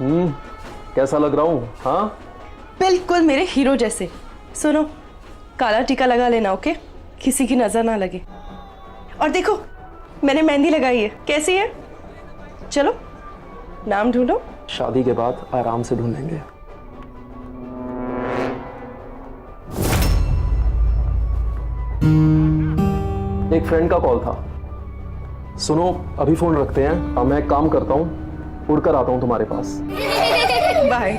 कैसा लग रहा हूँ? हाँ, बिल्कुल मेरे हीरो जैसे। सुनो, काला टीका लगा लेना, ओके? किसी की नजर ना लगे। और देखो, मैंने मेहंदी लगाई है, कैसी है? चलो नाम ढूंढो। शादी के बाद आराम से ढूंढेंगे। एक फ्रेंड का कॉल था। सुनो, अभी फोन रखते हैं, अब मैं एक काम करता हूँ, उड़कर आता हूँ तुम्हारे पास। बाय।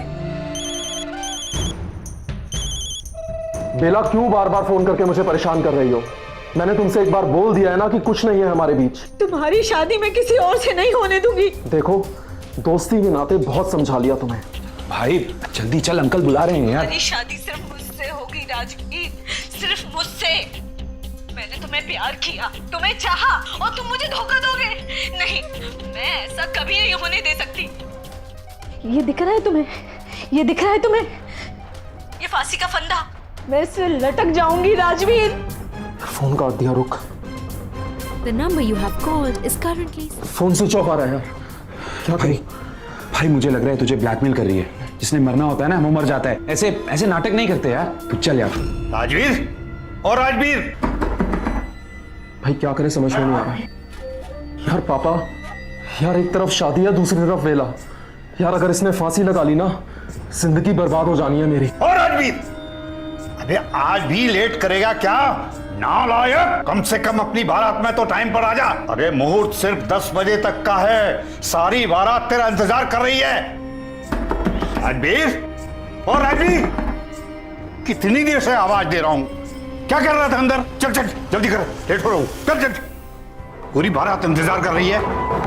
बेला, क्यों बार बार फोन करके मुझे परेशान कर रही हो? मैंने तुमसे एक बार बोल दिया है ना कि कुछ नहीं है हमारे बीच। तुम्हारी शादी मैं किसी और से नहीं होने दूंगी। देखो, दोस्ती के नाते बहुत समझा लिया तुम्हें। भाई जल्दी चल, अंकल बुला रहे हैं यार। मेरी शादी सिर्फ मुझसे होगी राजवीर, सिर्फ मुझसे। मैंने तुम्हें प्यार किया, तुम्हें चाहा, और तुम मुझे धोखा दोगे? नहीं, मैं ऐसा कभी नहीं होने दे सकती। ये दिख रहा है तुम्हें? ये दिख रहा है तुम्हें? ये फांसी का फंदा, मैं इससे लटक जाऊंगी राजवीर। फोन काट दिया, रुक। The number you have called is currently... phone switch off आ रहा है यार, क्या भाई करूं? भाई मुझे लग रहा है तुझे ब्लैकमेल कर रही है। जिसने मरना होता है ना वो मर जाता है। ऐसे ऐसे नाटक नहीं करते यार। तू चल यार। राजवीर और राजवीर, भाई क्या करें, समझ में नहीं आ रहा यार। पापा, यार एक तरफ शादी है, दूसरी तरफ वेला। यार अगर इसने फांसी लगा ली ना, जिंदगी बर्बाद हो जानी है मेरी। और राजवीर, अबे आज भी लेट करेगा क्या? नालायक, कम से कम अपनी बारात में तो टाइम पर आ जा। अबे मुहूर्त सिर्फ 10 बजे तक का है, सारी बारात तेरा इंतजार कर रही है। राजवीर और राजवीर, कितनी देर से आवाज दे रहा हूं, क्या कर रहा था अंदर? चल चल जल्दी कर, लेट हो रहा हूं, चल चल। पूरी बारात इंतजार कर रही है।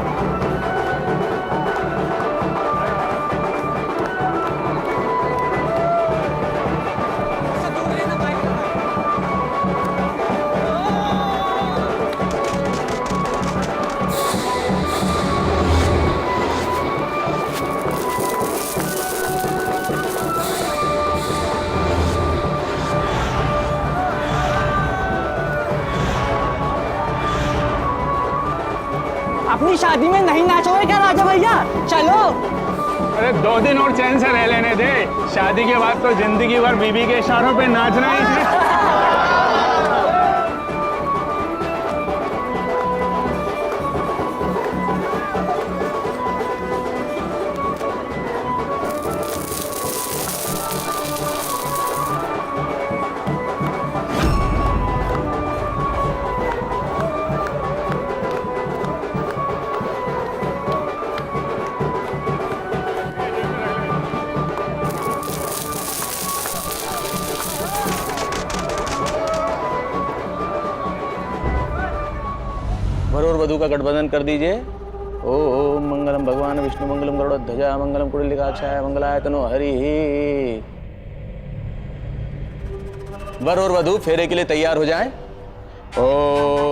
अपनी शादी में नहीं नाचोगे क्या राजा भैया? चलो। अरे 2 दिन और चैन से रह लेने दे, शादी के बाद तो जिंदगी भर बीबी के इशारों पे नाचना ही है। वर और वधू का गठबंधन कर दीजिए। ओम मंगलम भगवान विष्णु मंगलम गरुड़ध्वजा मंगलम कुंडलिकाक्षाय मंगलाय तनो हरि। वर और वधू फेरे के लिए तैयार हो जाएं। ओम।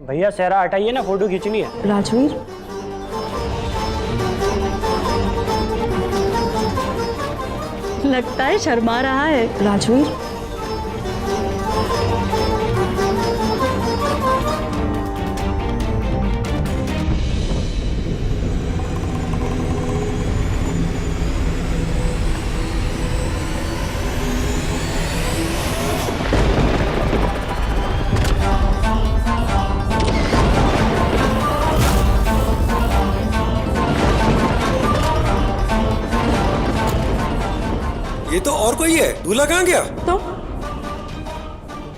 भैया सेहरा हटाइए ना, फोटो खींचनी है। राजवीर, लगता है शर्मा रहा है। राजवीर, ये तो और कोई है। दूल्हा कहाँ गया? तो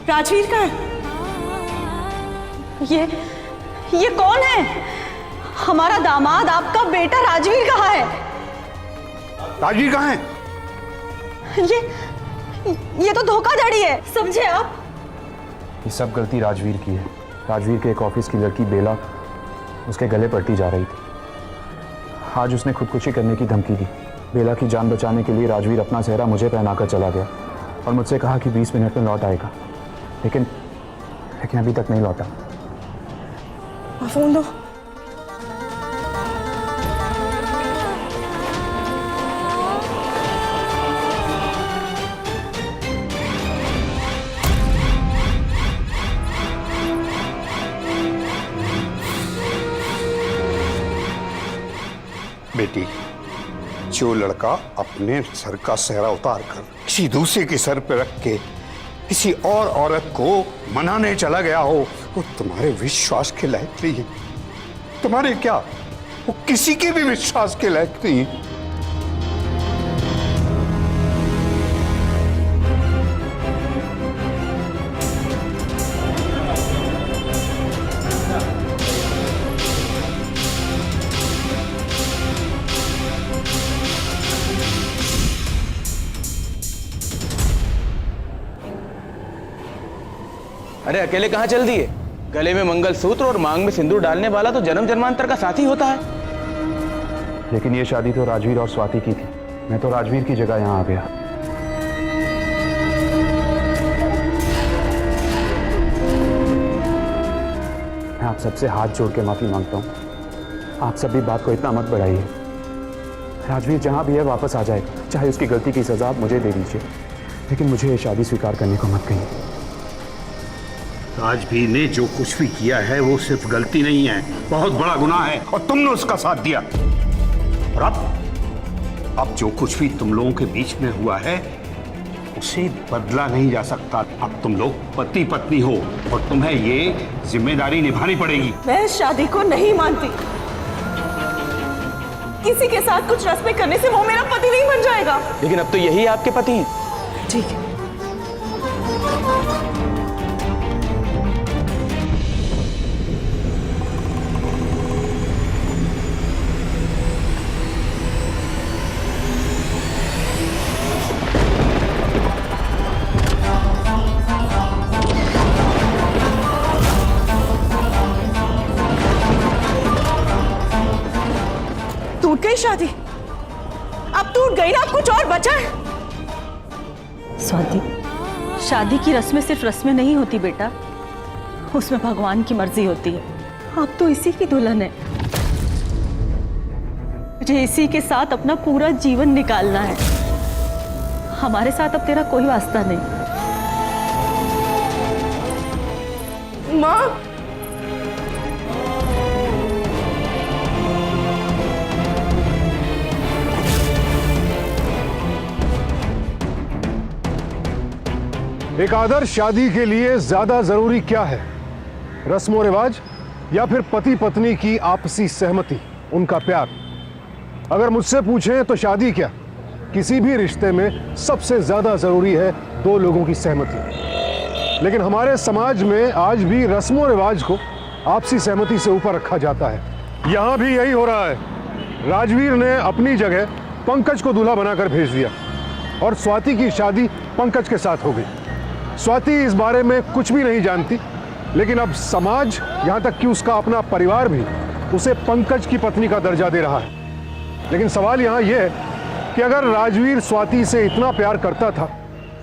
राजवीर कहाँ है? ये कौन है? हमारा दामाद, आपका बेटा राजवीर कहाँ है? राजवीर कहाँ है? ये तो धोखाधड़ी है, समझे आप? ये सब गलती राजवीर की है। राजवीर के एक ऑफिस की लड़की बेला उसके गले पड़ती जा रही थी। आज उसने खुदकुशी करने की धमकी दी। बेला की जान बचाने के लिए राजवीर अपना सेहरा मुझे पहनाकर चला गया और मुझसे कहा कि 20 मिनट में लौट आएगा, लेकिन अभी तक नहीं लौटा। फोन दो। बेटी, जो लड़का अपने सर का सेहरा उतार कर किसी दूसरे के सर पर रख के किसी और औरत को मनाने चला गया हो, वो तुम्हारे विश्वास के लायक नहीं है। तुम्हारे क्या, वो किसी के भी विश्वास के लायक नहीं है। अरे अकेले कहाँ चल दिए? गले में मंगलसूत्र और मांग में सिंदूर डालने वाला तो जन्म जन्मांतर का साथी होता है। लेकिन ये शादी तो राजवीर और स्वाति की थी। मैं तो राजवीर की जगह यहाँ आ गया। मैं आप सबसे हाथ जोड़ के माफी मांगता हूँ। आप सब भी बात को इतना मत बढ़ाइए। राजवीर जहाँ भी है वापस आ जाएगा, चाहे उसकी गलती की सजा आप मुझे दे दीजिए, लेकिन मुझे ये शादी स्वीकार करने को मत कहिए। राजवीर ने जो कुछ भी किया है वो सिर्फ गलती नहीं है, बहुत बड़ा गुनाह है और तुमने उसका साथ दिया। और अब जो कुछ भी तुम लोगों के बीच में हुआ है उसे बदला नहीं जा सकता। अब तुम लोग पति पत्नी हो और तुम्हें ये जिम्मेदारी निभानी पड़ेगी। मैं इस शादी को नहीं मानती। किसी के साथ कुछ रस्में करने से वो मेरा पति नहीं बन जाएगा। लेकिन अब तो यही आपके पति हैं। ठीक है। टूट गई शादी, अब टूट गई ना, अब कुछ और बचा है? स्वाति, शादी की रस्में सिर्फ रस्में नहीं होती बेटा, उसमें भगवान की मर्जी होती है। अब तो इसी की दुल्हन है, मुझे इसी के साथ अपना पूरा जीवन निकालना है। हमारे साथ अब तेरा कोई वास्ता नहीं। माँ, एक आदर्श शादी के लिए ज्यादा जरूरी क्या है, रस्मों रिवाज या फिर पति पत्नी की आपसी सहमति, उनका प्यार? अगर मुझसे पूछें तो शादी क्या, किसी भी रिश्ते में सबसे ज्यादा जरूरी है दो लोगों की सहमति। लेकिन हमारे समाज में आज भी रस्मों रिवाज को आपसी सहमति से ऊपर रखा जाता है। यहां भी यही हो रहा है। राजवीर ने अपनी जगह पंकज को दूल्हा बनाकर भेज दिया और स्वाति की शादी पंकज के साथ हो गई। स्वाति इस बारे में कुछ भी नहीं जानती, लेकिन अब समाज, यहां तक कि उसका अपना परिवार भी उसे पंकज की पत्नी का दर्जा दे रहा है। लेकिन सवाल यहां यह है कि अगर राजवीर स्वाति से इतना प्यार करता था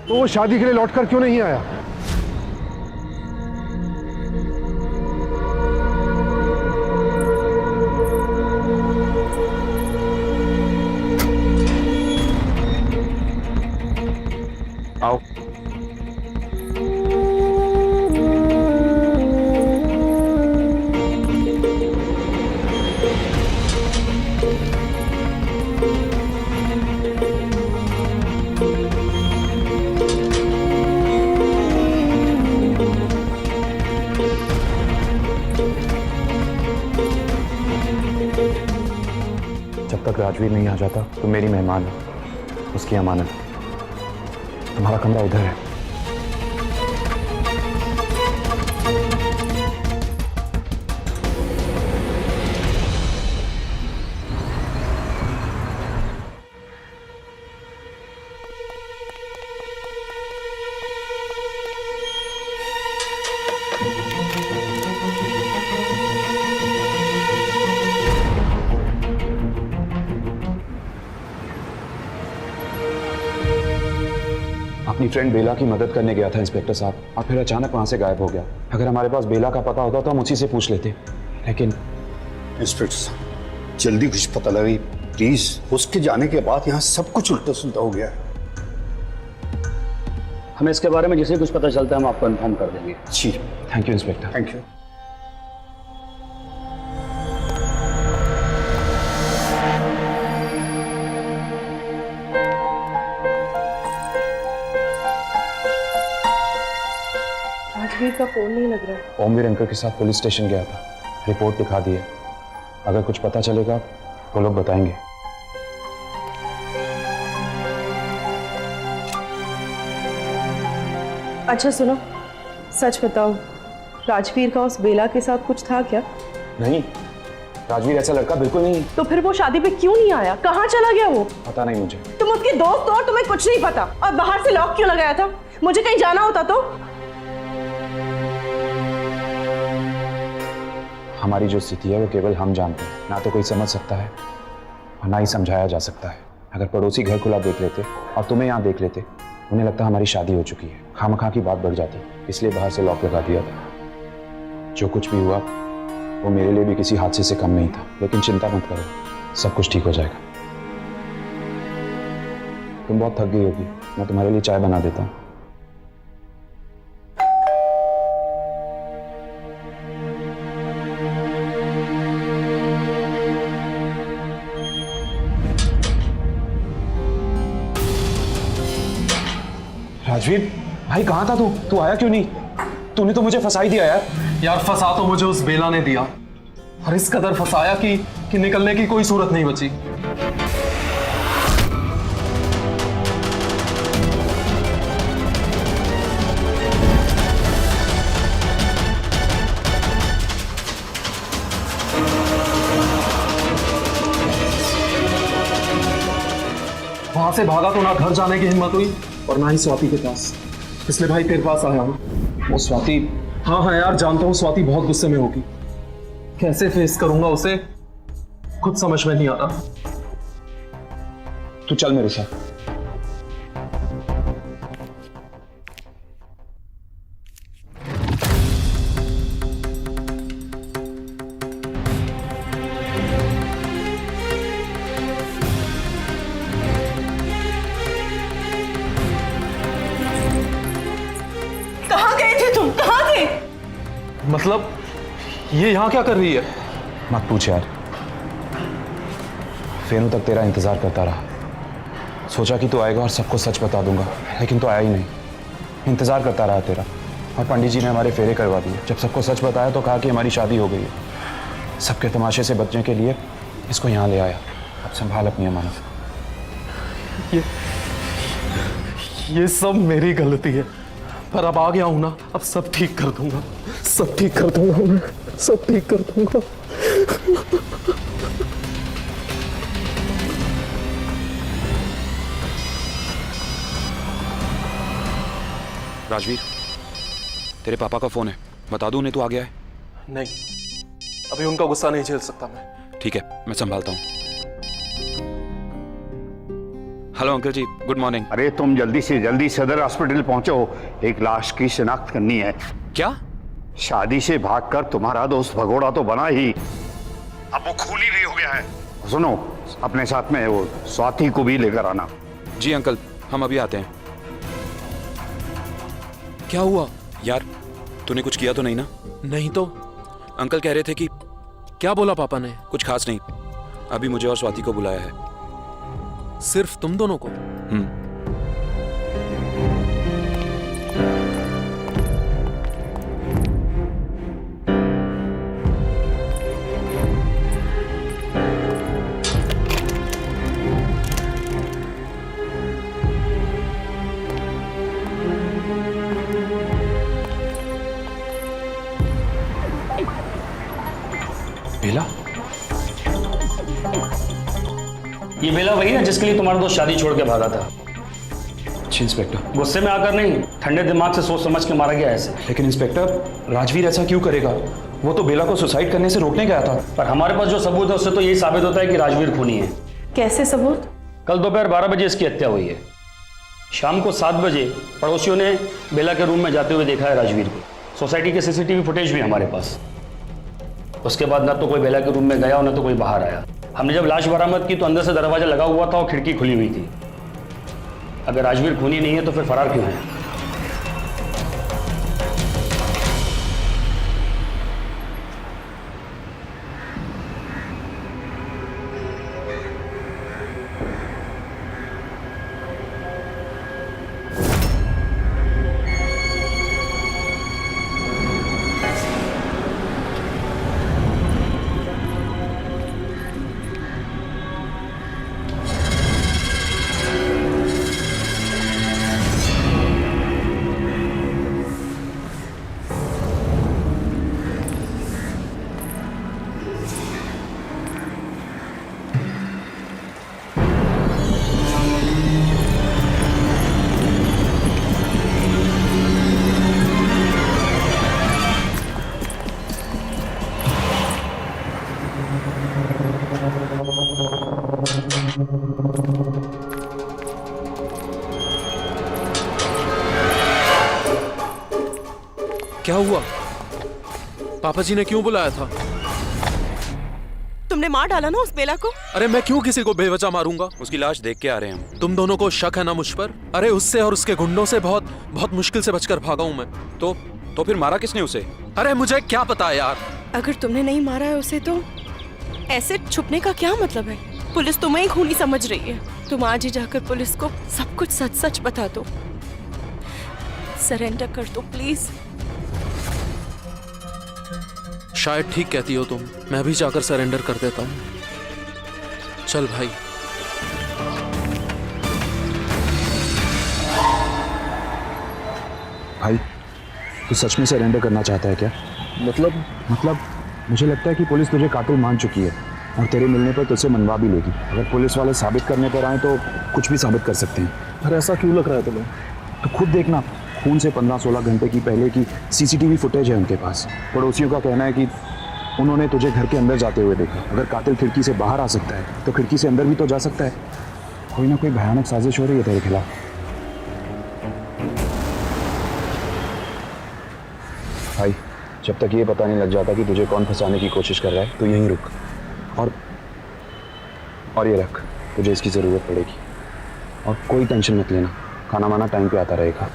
तो वो शादी के लिए लौटकर क्यों नहीं आया? आओ। जब तक राजवीर नहीं आ जाता तो मेरी मेहमान है, उसकी अमानत। तुम्हारा कमरा उधर है। अपनी फ्रेंड बेला की मदद करने गया था इंस्पेक्टर साहब, और फिर अचानक वहां से गायब हो गया। अगर हमारे पास बेला का पता होता तो हम उसी से पूछ लेते, लेकिन इंस्पेक्टर साहब जल्दी कुछ पता लगे प्लीज। उसके जाने के बाद यहाँ सब कुछ उल्टा सुलटा हो गया है। हमें इसके बारे में जैसे कुछ पता चलता है हम आपको इन्फॉर्म कर देंगे। जी thank you inspector. Thank you. Rajveer का फोन नहीं लग रहा। ओमवीर अंकल के साथ पुलिस स्टेशन गया था, रिपोर्ट लिखा दी है। अगर कुछ पता चलेगा वो लोग बताएंगे। अच्छा सुनो, सच बताओ, राजवीर का उस बेला के साथ कुछ था क्या? नहीं, राजवीर ऐसा लड़का बिल्कुल नहीं। तो फिर वो शादी पे क्यों नहीं आया? कहाँ चला गया वो? पता नहीं मुझे। तुम उसके दोस्त हो और तुम्हें कुछ नहीं पता, और बाहर से लॉक क्यों लगाया था? मुझे कहीं जाना होता तो? हमारी जो स्थिति है वो केवल हम जानते हैं, ना तो कोई समझ सकता है और ना ही समझाया जा सकता है। अगर पड़ोसी घर खुला देख लेते और तुम्हें यहाँ देख लेते, उन्हें लगता हमारी शादी हो चुकी है, खामखा की बात बढ़ जाती, इसलिए बाहर से लॉक लगा दिया था। जो कुछ भी हुआ वो मेरे लिए भी किसी हादसे से कम नहीं था, लेकिन चिंता मत करो, सब कुछ ठीक हो जाएगा। तुम बहुत थक गई होगी, मैं तुम्हारे लिए चाय बना देता हूँ। राजवीर भाई, कहाँ था तू? तू आया क्यों नहीं? तूने तो मुझे फंसा ही दिया यार। यार फंसा तो मुझे उस बेला ने दिया, और इस कदर फंसाया कि निकलने की कोई सूरत नहीं बची। वहां से भागा तो ना घर जाने की हिम्मत हुई और ना ही स्वाति के पास, इसलिए भाई तेरे पास आया हूं। वो स्वाति, हाँ यार जानता हूँ स्वाति बहुत गुस्से में होगी, कैसे फेस करूंगा उसे खुद समझ में नहीं आ रहा। तू चल मेरे साथ। कहाँ गए थे तुम? कहाँ थे? मतलब ये यहाँ क्या कर रही है? मत पूछ यार, फेनू तक तेरा इंतजार करता रहा, सोचा कि तू आएगा और सबको सच बता दूंगा, लेकिन तू आया ही नहीं। इंतजार करता रहा तेरा, और पंडित जी ने हमारे फेरे करवा दिए। जब सबको सच बताया तो कहा कि हमारी शादी हो गई है। सबके तमाशे से बचने के लिए इसको यहाँ ले आया। अब संभाल अपनी अमानत। ये सब मेरी गलती है, पर अब आ गया हूं ना, अब सब ठीक कर दूंगा, सब ठीक कर दूंगा मैं, सब ठीक कर दूंगा। राजवीर, तेरे पापा का फोन है, बता दूं उन्हें तू आ गया है? नहीं, अभी उनका गुस्सा नहीं झेल सकता मैं। ठीक है, मैं संभालता हूँ। हेलो अंकल जी, गुड मॉर्निंग। अरे तुम जल्दी से जल्दी सदर हॉस्पिटल पहुंचो, एक लाश की शिनाख्त करनी है। क्या? शादी से भागकर तुम्हारा दोस्त भगोड़ा तो बना ही, अब वो खूनी भी हो गया है। सुनो, अपने साथ में वो स्वाति को भी लेकर आना। जी अंकल, हम अभी आते हैं। क्या हुआ यार, तूने कुछ किया तो नहीं ना? नहीं तो। अंकल कह रहे थे कि क्या बोला पापा ने? कुछ खास नहीं, अभी मुझे और स्वाति को बुलाया है। सिर्फ तुम दोनों को? बेला? ये बेला वही है जिसके लिए तुम्हारा दोस्त शादी छोड़ के भागा था? जी इंस्पेक्टर। गुस्से में आकर नहीं, ठंडे दिमाग से सोच समझ के मारा गया ऐसे। लेकिन इंस्पेक्टर, राजवीर ऐसा क्यों करेगा? वो तो बेला को सुसाइड करने से रोकने गया था। पर हमारे पास जो सबूत है उससे तो यही साबित होता है कि राजवीर खूनी है। कैसे सबूत? कल दोपहर 12 बजे इसकी हत्या हुई है। शाम को 7 बजे पड़ोसियों ने बेला के रूम में जाते हुए देखा है राजवीर को। सोसाइटी के सीसीटीवी फुटेज भी हमारे पास। उसके बाद ना तो कोई बेला के रूम में गया और ना तो कोई बाहर आया। हमने जब लाश बरामद की तो अंदर से दरवाजा लगा हुआ था और खिड़की खुली हुई थी। अगर राजवीर खूनी नहीं है तो फिर फरार क्यों है? क्या हुआ? पापा जी ने क्यों बुलाया था? तुमने मार डाला ना उस बेला को। अरे मैं क्यों किसी को बेवजह मारूंगा? उसकी लाश देख के आ रहे हैं हम। तुम दोनों को शक है ना मुझ पर? अरे उससे और उसके गुंडों से बहुत बहुत मुश्किल से बचकर भागा हूं मैं। तो फिर मारा किसने उसे? अरे मुझे क्या पता यार। अगर तुमने नहीं मारा है उसे तो ऐसे छुपने का क्या मतलब है? पुलिस तुम्हें ही खूनी समझ रही है। तुम आज ही जाकर पुलिस को सब कुछ सच सच बता दो। सरेंडर कर दो प्लीज। शायद ठीक कहती हो तुम। मैं भी जाकर सरेंडर कर देता हूं। चल भाई। भाई तू सच में सरेंडर करना चाहता है क्या? मतलब मुझे लगता है कि पुलिस तुझे कातिल मान चुकी है और तेरे मिलने पर तुझसे मनवा भी लेगी। अगर पुलिस वाले साबित करने पर आए तो कुछ भी साबित कर सकते हैं। अरे ऐसा क्यों लग रहा है तुम्हें? तो खुद देखना, खून से 15-16 घंटे की पहले की सीसीटीवी फुटेज है उनके पास। पड़ोसियों का कहना है कि उन्होंने तुझे घर के अंदर जाते हुए देखा। अगर कातिल खिड़की से बाहर आ सकता है तो खिड़की से अंदर भी तो जा सकता है। कोई ना कोई भयानक साजिश हो रही है तेरे खिलाफ। भाई जब तक ये पता नहीं लग जाता कि तुझे कौन फंसाने की कोशिश कर रहा है तो यहीं रुक और ये रख, तुझे इसकी ज़रूरत पड़ेगी। और कोई टेंशन मत लेना, खाना वाना टाइम पे आता रहेगा।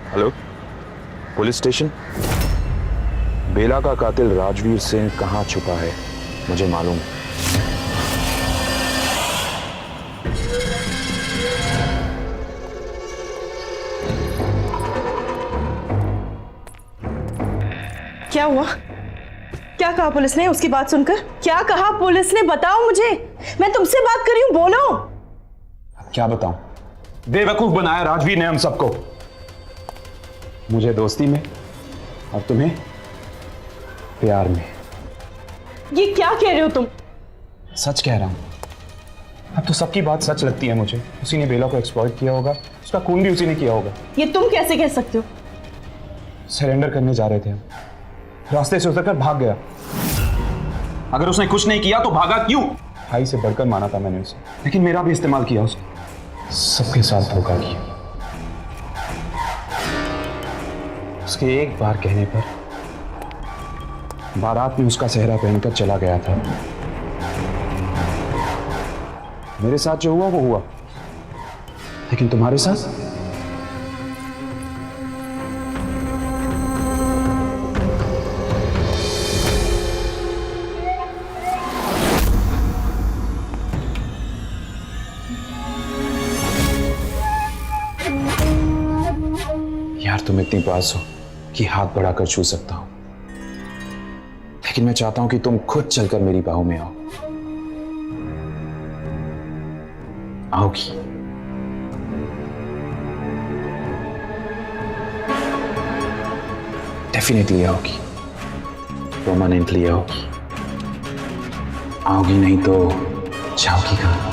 Hello, police station. बेला का कातिल राजवीर सिंह कहाँ छुपा है मुझे मालूम। क्या हुआ? क्या कहा पुलिस ने उसकी बात सुनकर? क्या कहा पुलिस ने? बताओ मुझे, मैं तुमसे बात कर रही हूं, बोलो। क्या बताऊं? बेवकूफ बनाया राजवीर ने हम सबको। मुझे दोस्ती में और तुम्हें प्यार में। ये क्या कह रहे हो तुम? सच कह रहा हूं। अब तो सबकी बात सच लगती है मुझे। उसी ने बेला को एक्सप्लॉइट किया होगा, उसका खून भी उसी ने किया होगा। ये तुम कैसे कह सकते हो? सरेंडर करने जा रहे थे हम, रास्ते से उतरकर भाग गया। अगर उसने कुछ नहीं किया तो भागा क्यों? भाई से बढ़कर माना था मैंने उसे, लेकिन मेरा भी इस्तेमाल किया उसने। सबके साथ धोखा किया। उसके एक बार कहने पर बारात में उसका सेहरा पहनकर चला गया था। मेरे साथ जो हुआ वो हुआ, लेकिन तुम्हारे साथ? यार तुम इतनी पास हो कि हाथ बढ़ाकर छू सकता हूं, लेकिन मैं चाहता हूं कि तुम खुद चलकर मेरी बाहों में आओ। आओगी। डेफिनेटली आओगी, परमानेंटली आओगी। आओगी नहीं तो जाओगी कहाँ?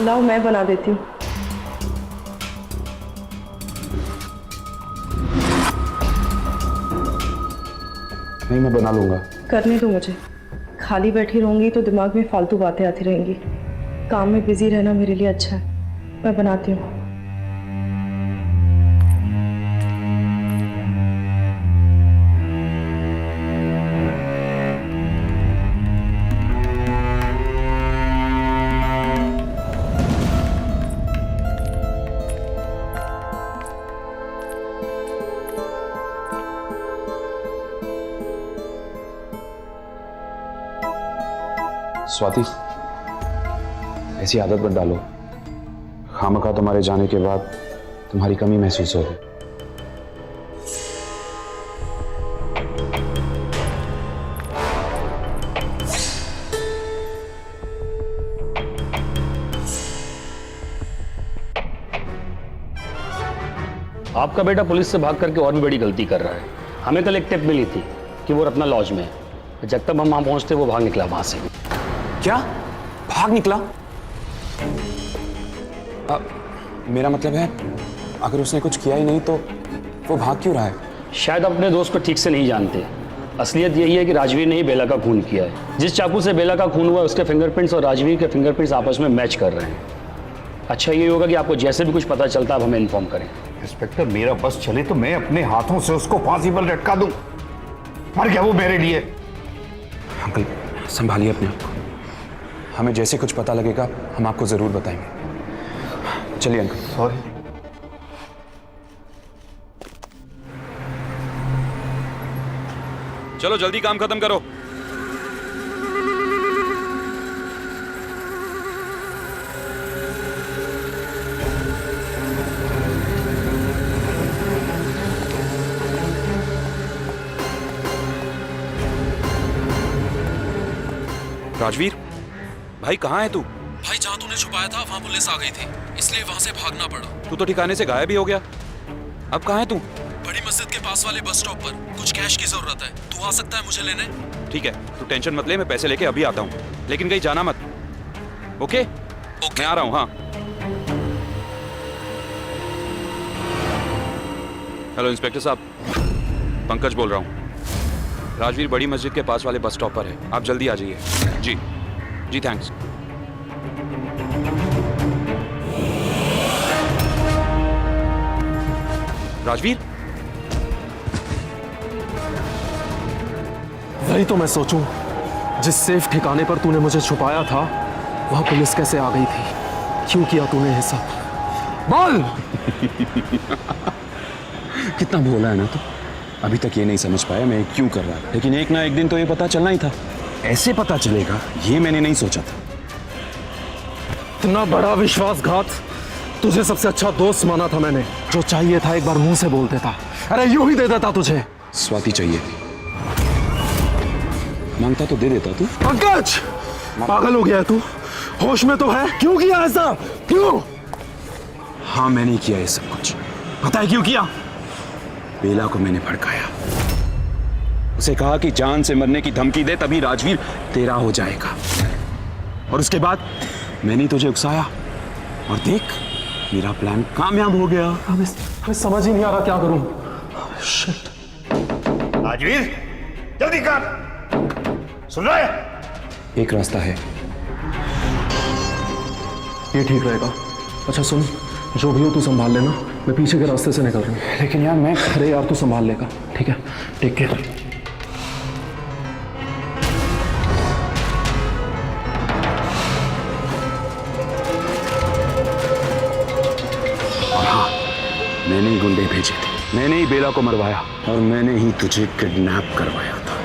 लाओ मैं बना देती हूँ। नहीं, मैं बना लूंगा। करने दो मुझे, खाली बैठी रहूंगी तो दिमाग में फालतू बातें आती रहेंगी। काम में बिजी रहना मेरे लिए अच्छा है, मैं बनाती हूँ। स्वाति, ऐसी आदत मत डालो। खामखा तुम्हारे जाने के बाद तुम्हारी कमी महसूस होगी। आपका बेटा पुलिस से भाग करके और भी बड़ी गलती कर रहा है। हमें कल एक टिप मिली थी कि वो रत्ना लॉज में है। जब तक हम वहां पहुंचते वो भाग निकला वहां से। क्या? भाग निकला? मेरा मतलब है, अगर उसने कुछ किया ही नहीं तो वो भाग क्यों रहा है? शायद अपने दोस्त को ठीक से नहीं जानते। असलियत यही है कि राजवीर ने ही बेला का खून किया है। जिस चाकू से बेला का खून हुआ उसके फिंगरप्रिंट्स और राजवीर के फिंगरप्रिंट्स आपस में मैच कर रहे हैं। अच्छा ये होगा कि आपको जैसे भी कुछ पता चलता है आप हमें इन्फॉर्म करें। इंस्पेक्टर, मेरा बस चले तो मैं अपने हाथों से उसको फांसी पर लटका दूं। मर गया वो मेरे लिए। अंकल, संभालिए अपने आप को। हमें जैसे कुछ पता लगेगा हम आपको जरूर बताएंगे। चलिए अंकल। सॉरी। चलो जल्दी काम खत्म करो। राजवीर भाई, कहाँ है तू? भाई, जहाँ तूने छुपाया था वहाँ पुलिस आ गई थी, इसलिए वहाँ से भागना पड़ा। तू तो ठिकाने से गायब ही हो गया। अब कहाँ है तू? बड़ी मस्जिद के पास वाले बस स्टॉप पर। कुछ कैश की जरूरत है, तू आ सकता है मुझे लेने? ठीक है, तू टेंशन मत ले, मैं पैसे लेके अभी आता हूँ, लेकिन कहीं जाना मत। ओके? मैं आ रहा हूँ। हाँ। हेलो इंस्पेक्टर साहब, पंकज बोल रहा हूँ। राजवीर बड़ी मस्जिद के पास वाले बस स्टॉप पर है, आप जल्दी आ जाइए। जी जी, थैंक्स। राजवीर, वही तो मैं सोचूं, जिस सेफ ठिकाने पर तूने मुझे छुपाया था वहां पुलिस कैसे आ गई थी? क्यों किया तूने ये सब? बोल। कितना भोला है ना तू। अभी तक ये नहीं समझ पाया मैं क्यों कर रहा था, लेकिन एक ना एक दिन तो ये पता चलना ही था। ऐसे पता चलेगा ये मैंने नहीं सोचा था। इतना बड़ा विश्वासघात। तुझे सबसे अच्छा दोस्त माना था मैंने। जो चाहिए था एक बार मुंह से बोल देता, अरे यूं ही दे देता तुझे। स्वाति चाहिए, मांगता तो दे देता तू। पंकज, पागल हो गया है तू? होश में तो है? क्यों किया ऐसा? क्यों? हाँ, मैंने किया ये सब कुछ। पता है क्यों किया? बेला को मैंने भड़काया, उसे कहा कि जान से मरने की धमकी दे तभी राजवीर तेरा हो जाएगा। और उसके बाद मैंने तुझे उकसाया और देख, मेरा प्लान कामयाब हो गया। हमें समझ ही नहीं आ रहा क्या करूं। शिट। राजवीर, जल्दी कर। सुन रहा है? एक रास्ता है। ये ठीक रहेगा। अच्छा सुन, जो भी हो तू संभाल लेना, मैं पीछे के रास्ते से निकल रहा हूँ। लेकिन यार मैं, अरे यार तू संभाल लेगा, ठीक है? Take care. और हाँ, मैंने गुंडे भेजे थे। मैंने ही बेला को मरवाया और मैंने ही तुझे किडनैप करवाया था।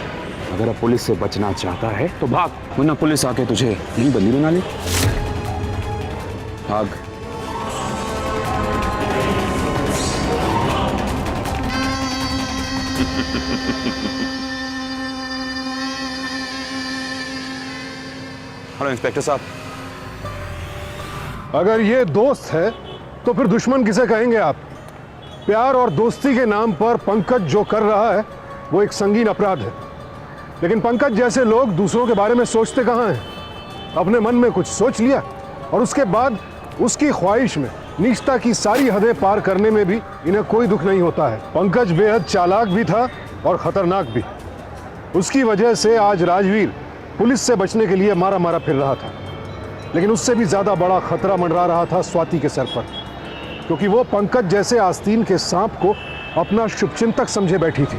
अगर अब पुलिस से बचना चाहता है तो भाग, वरना पुलिस आके तुझे नहीं बंदी बना ले। भाग। हेलो इंस्पेक्टर साहब। अगर ये दोस्त है तो फिर दुश्मन किसे कहेंगे आप? प्यार और दोस्ती के नाम पर पंकज जो कर रहा है वो एक संगीन अपराध है। लेकिन पंकज जैसे लोग दूसरों के बारे में सोचते कहाँ हैं? अपने मन में कुछ सोच लिया और उसके बाद उसकी ख्वाहिश में नीचता की सारी हदें पार करने में भी इन्हें कोई दुख नहीं होता है। पंकज बेहद चालाक भी था और खतरनाक भी। उसकी वजह से आज राजवीर पुलिस से बचने के लिए मारा मारा फिर रहा था। लेकिन उससे भी ज्यादा बड़ा खतरा मंडरा रहा था स्वाति के सर पर, क्योंकि वो पंकज जैसे आस्तीन के सांप को अपना शुभचिंतक समझे बैठी थी।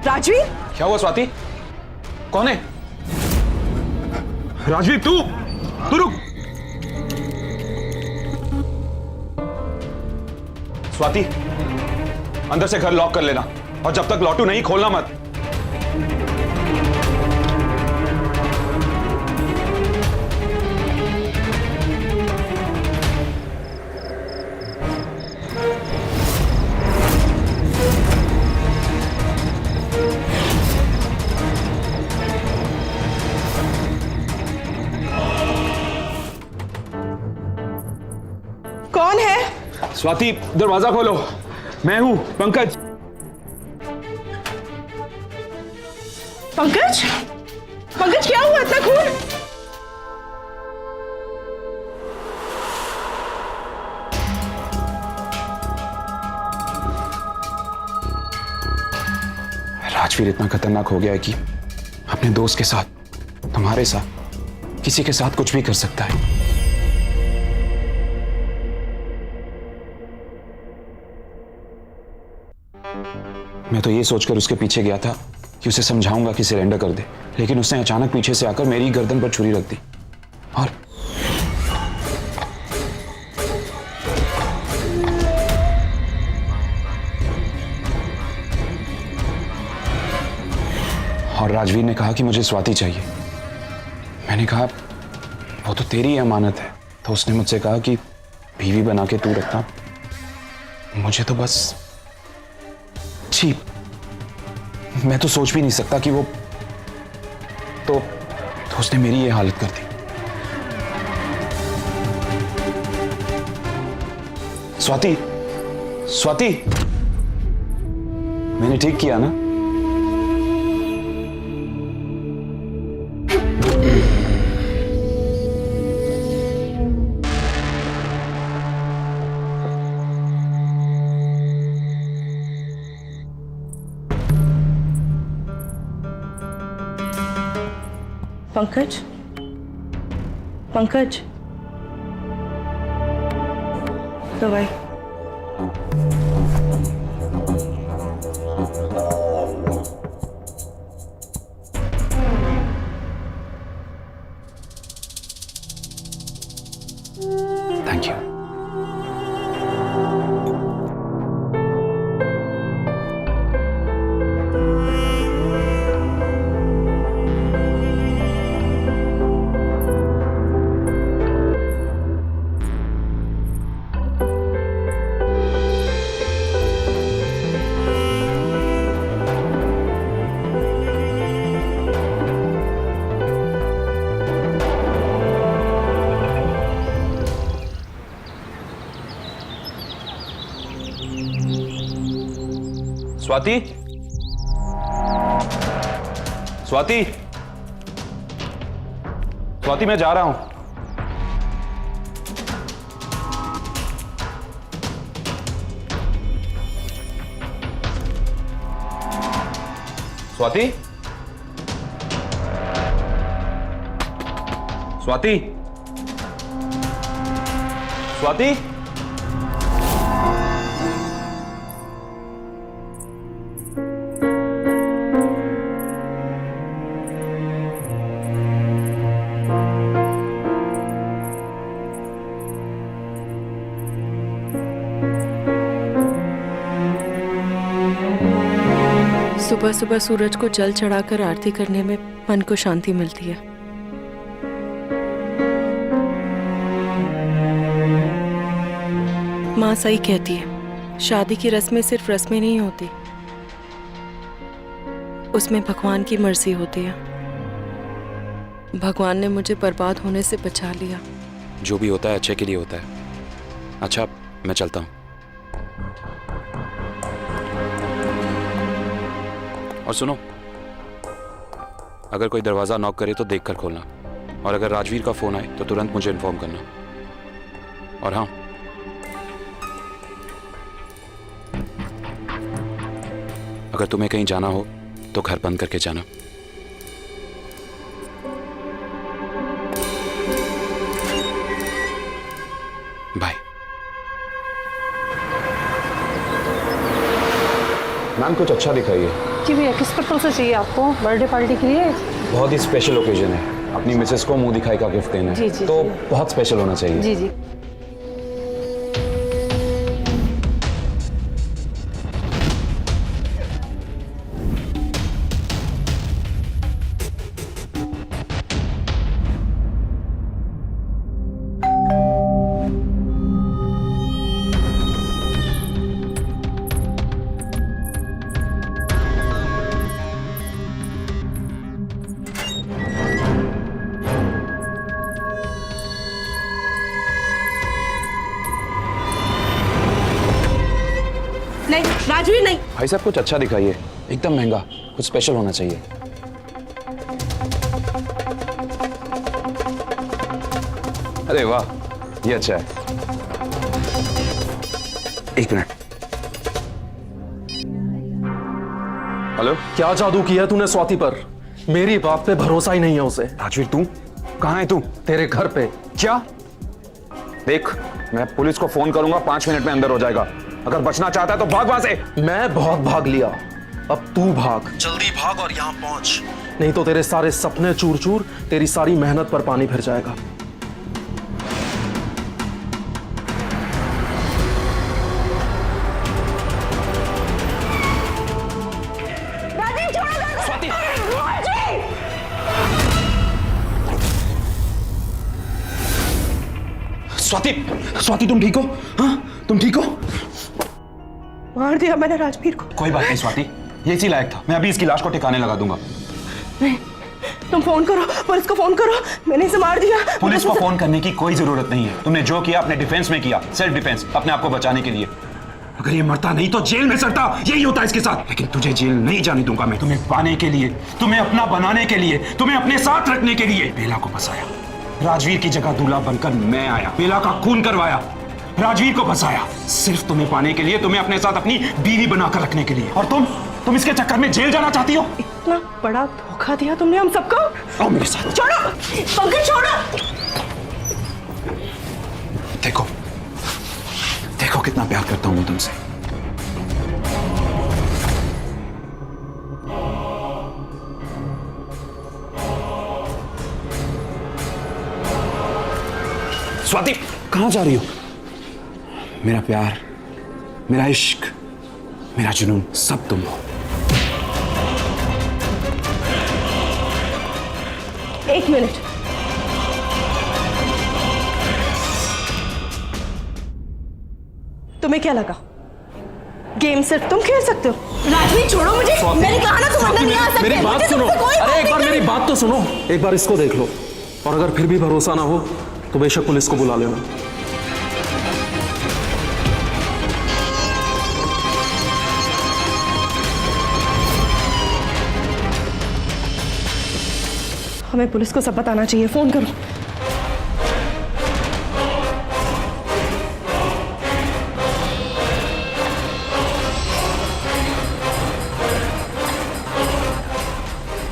राजवीर, क्या हुआ स्वाति? कौन है? राजवीर तू रुक। स्वाति, अंदर से घर लॉक कर लेना और जब तक लौटू नहीं खोलना मत। कौन है? स्वाति, दरवाजा खोलो। मैं हूं पंकज। पंकज? पंकज क्या हुआ? इतना खून? राजवीर इतना खतरनाक हो गया है कि अपने दोस्त के साथ, तुम्हारे साथ, किसी के साथ कुछ भी कर सकता है। मैं तो ये सोचकर उसके पीछे गया था कि उसे समझाऊंगा कि सरेंडर कर दे, लेकिन उसने अचानक पीछे से आकर मेरी गर्दन पर छुरी रख दी और राजवीर ने कहा कि मुझे स्वाति चाहिए। मैंने कहा वो तो तेरी ही अमानत है। तो उसने मुझसे कहा कि बीवी बना के तू रखना, मुझे तो बस छी, मैं तो सोच भी नहीं सकता कि वो तो उसने मेरी ये हालत कर दी। स्वाति, स्वाति, मैंने ठीक किया ना? पंकज, पंकज, दवाई। Thank you. स्वाति, स्वाति, स्वाति, मैं जा रहा हूं। स्वाति, स्वाति, स्वाति, सुबह सुबह सूरज को जल चढ़ाकर आरती करने में मन को शांति मिलती है। माँ सही कहती है, शादी की रस्में सिर्फ रस्में नहीं होती, उसमें भगवान की मर्जी होती है। भगवान ने मुझे बर्बाद होने से बचा लिया। जो भी होता है अच्छे के लिए होता है। अच्छा, मैं चलता हूँ। और सुनो, अगर कोई दरवाजा नॉक करे तो देखकर खोलना, और अगर राजवीर का फोन आए तो तुरंत मुझे इन्फॉर्म करना। और हाँ, अगर तुम्हें कहीं जाना हो तो घर बंद करके जाना। बाय। मैम कुछ अच्छा दिखाइए। जी भैया, किस पर्पल से चाहिए आपको? बर्थडे पार्टी के लिए? बहुत ही स्पेशल ओकेजन है, अपनी मिसेस को मुंह दिखाई का गिफ्ट देना है, तो बहुत स्पेशल होना चाहिए। जी जी। नहीं राजवीर, नहीं। भाई साहब कुछ अच्छा दिखाइए, एकदम महंगा, कुछ स्पेशल होना चाहिए। अरे वाह, ये अच्छा है। एक मिनट। हेलो, क्या जादू किया है तूने स्वाति पर? मेरी बात पे भरोसा ही नहीं है उसे। राजवीर तू कहाँ है? तू तेरे घर पे। क्या? देख, मैं पुलिस को फोन करूंगा, 5 मिनट में अंदर हो जाएगा। अगर बचना चाहता है तो भाग वहां से। मैं बहुत भाग लिया, अब तू भाग, जल्दी भाग और यहां पहुंच, नहीं तो तेरे सारे सपने चूर चूर, तेरी सारी मेहनत पर पानी फिर जाएगा। स्वाति, स्वाति तुम ठीक हो? हाँ, तुम ठीक हो? मार दिया मैंने राजवीर को। कोई बात नहीं स्वाति, ये इसी लायक था। मैं अभी इसकी लाश को ठिकाने लगा दूंगा। नहीं, तुम फोन करो, पुलिस को फोन करो, मैंने इसे मार दिया। पुलिस को फोन करने की कोई जरूरत नहीं है। तुमने जो किया अपने डिफेंस में किया, सेल्फ डिफेंस, अपने आप को बचाने के लिए। अगर ये मरता नहीं तो जेल में सड़ता, यही होता इसके साथ। लेकिन तुझे जेल नहीं जाने दूंगा मैं। तुम्हें पाने के लिए, तुम्हें अपना बनाने के लिए, तुम्हें अपने साथ रखने के लिए बेला को बसाया। राजवीर की जगह दूल्हा बनकर मैं आया, बेला का खून करवाया, राजवीर को बसाया, सिर्फ तुम्हें पाने के लिए, तुम्हें अपने साथ अपनी बीवी बनाकर रखने के लिए। और तुम इसके चक्कर में जेल जाना चाहती हो? इतना बड़ा धोखा दिया तुमने हम सबको। आओ मेरे साथ। छोड़ो पंकज, छोड़ो। देखो, देखो कितना प्यार करता हूं मैं तुमसे। स्वाति, कहां जा रही हो? मेरा प्यार, मेरा इश्क, मेरा जुनून, सब तुम हो। एक मिनट, तुम्हें क्या लगा गेम सिर्फ तुम खेल सकते हो? राजवीर छोड़ो मुझे, मैंने कहा ना तुम अंदर नहीं आ सकते। मेरी बात सुनो, अरे एक बार मेरी बात तो सुनो, एक बार इसको देख लो, और अगर फिर भी भरोसा ना हो तो बेशक पुलिस को बुला लेना। हमें पुलिस को सब बताना चाहिए, फोन करो।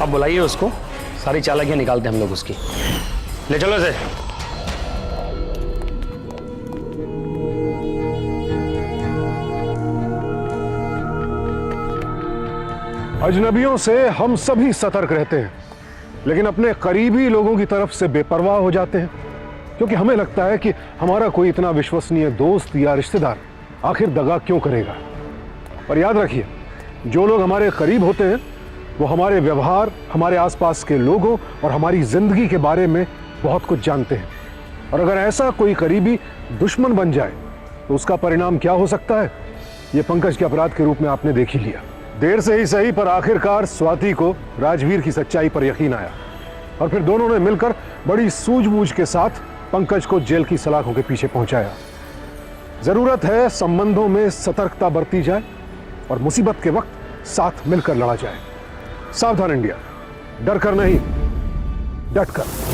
अब बुलाइए उसको, सारी चालाकियां निकालते हैं हम लोग उसकी। ले चलो इसे। अजनबियों से हम सभी सतर्क रहते हैं, लेकिन अपने करीबी लोगों की तरफ से बेपरवाह हो जाते हैं, क्योंकि हमें लगता है कि हमारा कोई इतना विश्वसनीय दोस्त या रिश्तेदार आखिर दगा क्यों करेगा। और याद रखिए, जो लोग हमारे करीब होते हैं वो हमारे व्यवहार, हमारे आसपास के लोगों और हमारी जिंदगी के बारे में बहुत कुछ जानते हैं। और अगर ऐसा कोई करीबी दुश्मन बन जाए तो उसका परिणाम क्या हो सकता है, ये पंकज के अपराध के रूप में आपने देख ही लिया। देर से ही सही पर आखिरकार स्वाति को राजवीर की सच्चाई पर यकीन आया और फिर दोनों ने मिलकर बड़ी सूझबूझ के साथ पंकज को जेल की सलाखों के पीछे पहुंचाया। जरूरत है संबंधों में सतर्कता बरती जाए और मुसीबत के वक्त साथ मिलकर लड़ा जाए। सावधान इंडिया, डर कर नहीं, डट कर।